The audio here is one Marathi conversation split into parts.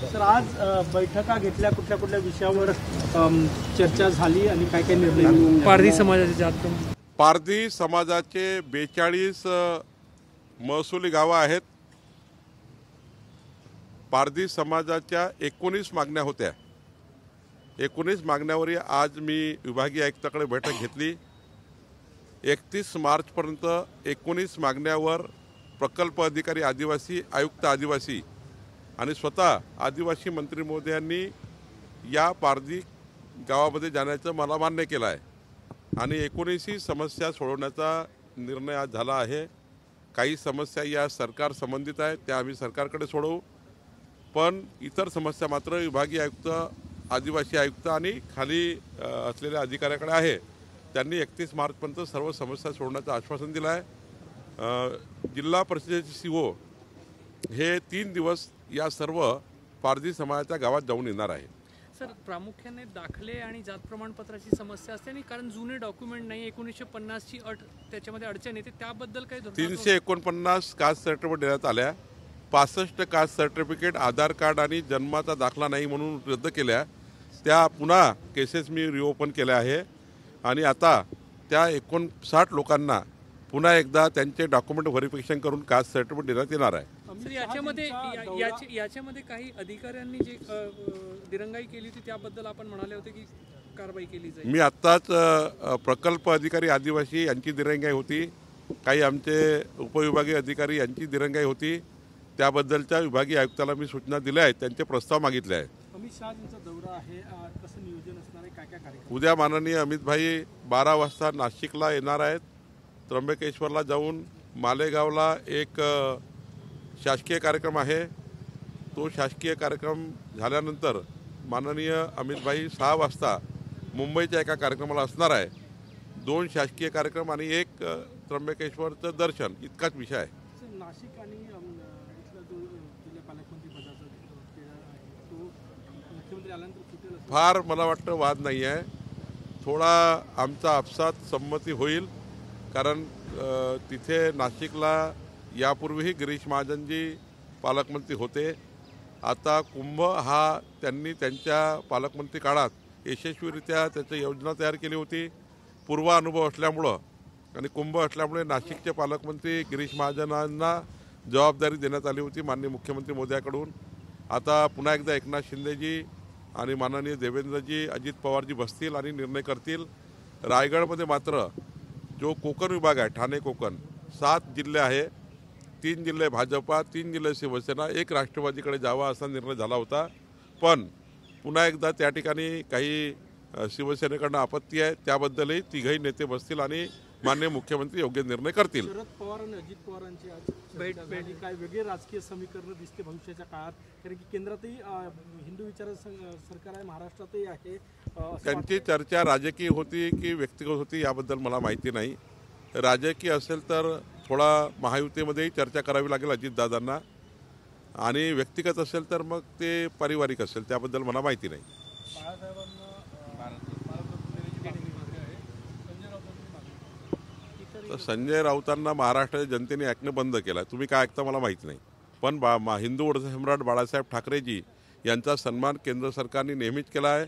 सर आज बैठका घेतल्या, कुठल्या कुठल्या विषयावर चर्चा झाली आणि काय काय निर्णय? पारधी समाजाचे पारधी समाजाचे 42 महसुली गावं आहेत। पारधी समाजाच्या 19 मागण्या होत्या। 19 मागण्यावर आज मी विभागीय आयुक्ताकडे बैठक घेतली। 31 मार्चपर्यंत 19 मागण्यावर प्रकल्प अधिकारी आदिवासी, आयुक्त आदिवासी आणि स्वतः आदिवासी मंत्री महोदयांनी या पारधी गावामध्ये जाण्याचं मला मान्य केलं आहे आणि 19 समस्या सोडवण्याचा निर्णय आज झाला आहे। काही समस्या या सरकार संबंधित आहेत, त्या आम्ही सरकारकडे सोडवू, पण इतर समस्या मात्र विभागीय आयुक्त, आदिवासी आयुक्त आणि खाली असलेल्या अधिकाऱ्याकडे आहे। त्यांनी 31 मार्चपर्यंत सर्व समस्या सोडवण्याचं आश्वासन दिलं आहे। जिल्हा परिषदेचे सीओ हे 3 दिवस या सर्व पारधी समाजाच्या गावात जाऊन येणार आहे। सर, प्रामुख्याने दाखले आणि जात प्रमाणपत्राची समस्या असते आणि कारण जुने डॉक्युमेंट नाही, 1950 ची अट त्याच्यामध्ये अडचण येते, त्याबद्दल काही 349 कास्ट सर्टिफिकेट देण्यात आल्या, 65 कास्ट सर्टिफिकेट, आधार कार्ड आणि जन्माचा दाखला नाही म्हणून रद्द केल्या, त्या पुन्हा केसेस मी रिओपन केल्या आहे आणि आता त्या 59 लोकांना पुन्हा एकदा त्यांचे डॉक्युमेंट व्हेरिफिकेशन करून कास्ट सर्टिफिकेट देण्यात येणार आहे। याच्यामध्ये काही अधिकाऱ्यांनी जे दिरंगाई केली होती त्याबद्दल आपण म्हणाले होते की कारवाई केली जाईल। मी आत्ताच प्रकल्प अधिकारी आदिवासी यांची दिरंगाई होती, काही आमचे उपविभागीय अधिकारी यांची दिरंगाई होती, त्याबद्दलच्या विभागीय आयुक्ताला मी सूचना दिल्या आहेत, त्यांचे प्रस्ताव मागितले आहेत। अमित शहा यांचा दौरा आहे, कसं नियोजन असणार आहे, काय काय कार्यक्रम? उद्या माननीय अमित भाई 12 वाजता नाशिकला येणार आहेत। त्र्यंबकेश्वरला जाऊन मालेगावला एक शासकीय कार्यक्रम आहे, तो शासकीय कार्यक्रम झाल्यानंतर माननीय अमित भाई 6 वाजता मुंबईच्या एका कार्यक्रमाला असणार आहे। 2 शासकीय कार्यक्रम आणि 1 त्र्यंबकेश्वरचं दर्शन, इतकाच विषय आहे। नाशिक आणि इथला जो जिल्हा पालकमंत्री पदाचा तो मुख्यमंत्री आल्यानंतर सुटेल फार मला वाटतं वाद नाही आहे, थोडा आमचा आपसात संमती होईल, कारण तिथे नाशिकला यापूर्वीही गिरीश महाजनजी पालकमंत्री होते। आता कुंभ हा त्यांनी त्यांच्या पालकमंत्री काळात यशस्वीरित्या त्याची योजना तयार केली होती। पूर्व अनुभव असल्यामुळं आणि कुंभ असल्यामुळे नाशिकचे पालकमंत्री गिरीश महाजनांना जबाबदारी देण्यात आली होती माननीय मुख्यमंत्री महोदयाकडून। आता पुन्हा एकदा एकनाथ शिंदेजी आणि माननीय देवेंद्रजी, अजित पवारजी बसतील आणि निर्णय करतील। रायगडमध्ये मात्र जो कोकण विभाग आहे, ठाणे कोकण, 7 जिल्हे आहे, 3 जिल्हे भाजपा, 3 जिल्हे शिवसेना, 1 राष्ट्रवादीकडे जावा असा निर्णय झाला होता, पण पुन्हा एकदा त्या ठिकाणी काही शिवसेनेकडनं आपत्ती आहे, त्याबद्दलही 3घही नेते बसतील आणि माननीय मुख्यमंत्री योग्य निर्णय करतील। शरद पवार आणि अजित पवारांची आज भेट काय वेगळे राजकीय समीकरण दिसते भविष्याच्या काळात, कारण की केंद्रातही हिंदू विचाराचं सरकार आहे, महाराष्ट्रातही आहे। त्यांची चर्चा राजकीय होती की व्यक्तिगत होती याबद्दल मला माहिती नाही। राजकीय असेल तर थोडा महायुतीमध्येही चर्चा करावी लागेल अजितदादांना, आणि व्यक्तिगत असेल तर मग ते पारिवारिक असेल, त्याबद्दल मला माहिती नाही। तर संजय राऊतांना महाराष्ट्राच्या जनतेने ऐकणं बंद केलं, तुम्ही काय ऐकता मला माहिती नाही, पण हिंदू हृदय सम्राट बाळासाहेब ठाकरेजी यांचा सन्मान केंद्र सरकारने नेहमीच केला आहे।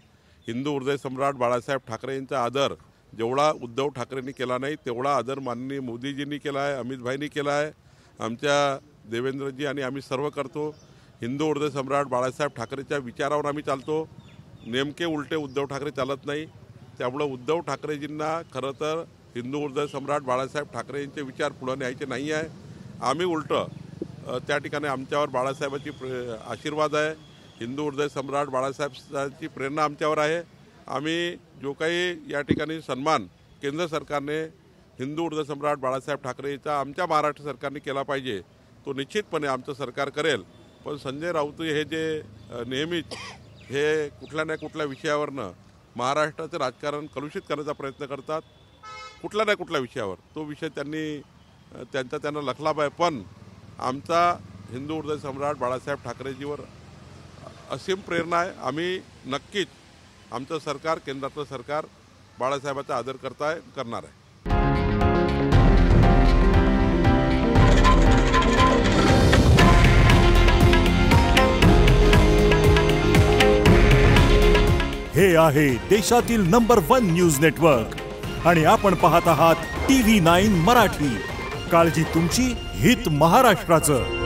हिंदू हृदय सम्राट बाळासाहेब ठाकरे यांचा आदर जेवढा उद्धव ठाकरेंनी केला नाही तेवढा आदर माननीय मोदीजींनी केला आहे, अमित भाईंनी केला आहे, आमच्या देवेंद्रजी आणि आम्ही सर्व करतो। हिंदू हृदय सम्राट बाळासाहेब ठाकरेच्या विचारावर आम्ही चालतो, नेमके उलटे उद्धव ठाकरे चालत नाही। त्यामुळं उद्धव ठाकरेजींना खरं तर हिंदू हृदय सम्राट बाळासाहेब ठाकरे यांचे विचार पुढे न्यायचे नाही आहे। आम्ही उलटं त्या ठिकाणी आमच्यावर बाळासाहेबांची आशीर्वाद आहे, हिंदू हृदय सम्राट बाळासाहेबांची प्रेरणा आमच्यावर आहे। आम्ही जो काही या ठिकाणी सन्मान केंद्र सरकारने हिंदू हृदय सम्राट बाळासाहेब ठाकरेचा आमच्या महाराष्ट्र सरकारने केला पाहिजे, तो निश्चितपणे आमचं सरकार करेल। पण संजय राऊत हे जे नेहमीच हे कुठल्या ना कुठल्या विषयावरनं महाराष्ट्राचं राजकारण कलुषित करण्याचा प्रयत्न करतात, कुठल्या ना कुठल्या विषयावर, तो विषय त्यांना लखलाभ आहे। पण आमचा हिंदू हृदय सम्राट बाळासाहेब ठाकरेजीवर असीम प्रेरणा आहे। आम्ही नक्कीच आमचं सरकार, केंद्रातलं सरकार बाळासाहेबांचा आदर करणार आहे। हे आहे देशातील नंबर 1 न्यूज नेटवर्क आणि आपण पाहत आहात TV9 मराठी. काळजी तुमची, हित महाराष्ट्राचं.